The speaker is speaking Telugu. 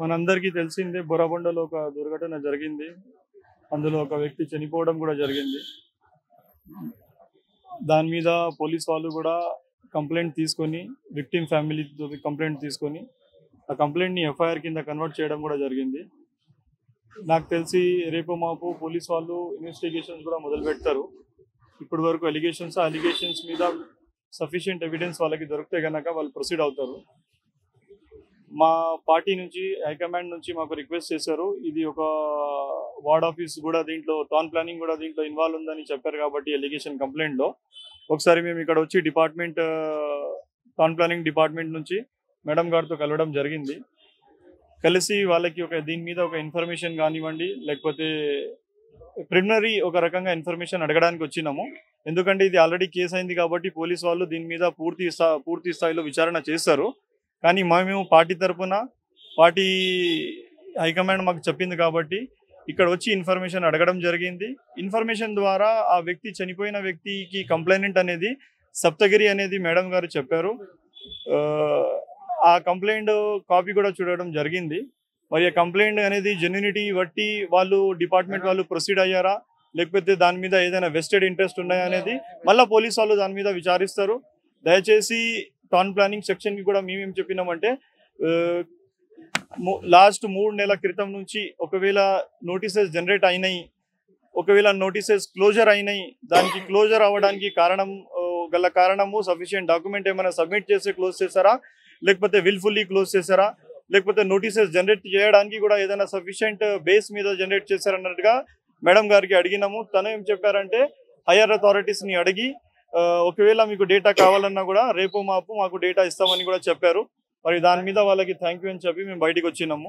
మనందరికీ తెలిసిందే బొర్రబండలో ఒక దుర్ఘటన జరిగింది. అందులో ఒక వ్యక్తి చనిపోవడం కూడా జరిగింది. దాని మీద పోలీస్ వాళ్ళు కూడా కంప్లెయింట్ తీసుకొని విక్టిమ్ ఫ్యామిలీతో కంప్లెయింట్ తీసుకొని ఆ కంప్లెయింట్‌ని ఎఫ్ఐఆర్ కింద కన్వర్ట్ చేయడం కూడా జరిగింది. నాకు తెలిసి రేపు మాపు పోలీస్ వాళ్ళు ఇన్వెస్టిగేషన్స్ కూడా మొదలుపెడతారు. ఇప్పటి వరకు అలిగేషన్స్ మీద సఫిషియెంట్ ఎవిడెన్స్ వాళ్ళకి దొరికితే గనక వాళ్ళు ప్రొసీడ్ అవుతారు. మా పార్టీ నుంచి హైకమాండ్ నుంచి మాకు రిక్వెస్ట్ చేశారు. ఇది ఒక వార్డ్ ఆఫీస్ కూడా దీంట్లో టౌన్ ప్లానింగ్ కూడా దీంట్లో ఇన్వాల్వ్ ఉందని చెప్పారు కాబట్టి ఎలిగేషన్ కంప్లైంట్‌లో ఒకసారి మేము ఇక్కడ వచ్చి టౌన్ ప్లానింగ్ డిపార్ట్మెంట్ నుంచి మేడం గారితో కలవడం జరిగింది. కలిసి వాళ్ళకి దీని మీద ఒక ఇన్ఫర్మేషన్ కానివ్వండి, లేకపోతే ప్రిలిమినరీ ఒక రకంగా ఇన్ఫర్మేషన్ అడగడానికి వచ్చినాము. ఎందుకంటే ఇది ఆల్రెడీ కేసు అయింది కాబట్టి పోలీస్ వాళ్ళు దీని మీద పూర్తి స్థాయిలో విచారణ చేస్తారు. కానీ మేము పార్టీ తరఫున పార్టీ హైకమాండ్ మాకు చెప్పింది కాబట్టి ఇక్కడ వచ్చి ఇన్ఫర్మేషన్ అడగడం జరిగింది. ఇన్ఫర్మేషన్ ద్వారా ఆ వ్యక్తి చనిపోయిన వ్యక్తికి కంప్లైంట్ అనేది సప్తగిరి అనేది మేడం గారు చెప్పారు. ఆ కంప్లైంట్ కాపీ కూడా చూడడం జరిగింది. మరి ఆ కంప్లైంట్ అనేది జెన్యూనిటీ బట్టి డిపార్ట్మెంట్ వాళ్ళు ప్రొసీడ్ అయ్యారా, లేకపోతే దాని మీద ఏదైనా వెస్టెడ్ ఇంట్రెస్ట్ ఉన్నాయా అనేది మళ్ళీ పోలీస్ వాళ్ళు దాని మీద విచారిస్తారు. దయచేసి టౌన్ ప్లానింగ్ సెక్షన్కి కూడా మేమేం చెప్పినామంటే లాస్ట్ 3 నెలల క్రితం నుంచి ఒకవేళ నోటీసెస్ జనరేట్ అయినాయి, ఒకవేళ నోటీసెస్ క్లోజర్ అయినాయి, దానికి క్లోజర్ అవ్వడానికి కారణము సఫిషియెంట్ డాక్యుమెంట్ ఏమైనా సబ్మిట్ చేసి క్లోజ్ చేశారా, లేకపోతే విల్ఫుల్లీ క్లోజ్ చేశారా, లేకపోతే నోటీసెస్ జనరేట్ చేయడానికి కూడా ఏదైనా సఫిషియెంట్ బేస్ మీద జనరేట్ చేశారన్నట్టుగా మేడం గారికి అడిగినాము. తను ఏం చెప్పారంటే హయ్యర్ అథారిటీస్ని అడిగి ఒకవేళ మీకు డేటా కావాలన్నా కూడా రేపు మాపు మాకు డేటా ఇస్తామని కూడా చెప్పారు. మరి దాని మీద వాళ్ళకి థ్యాంక్ యూ అని చెప్పి మేము బయటికి వచ్చినాము.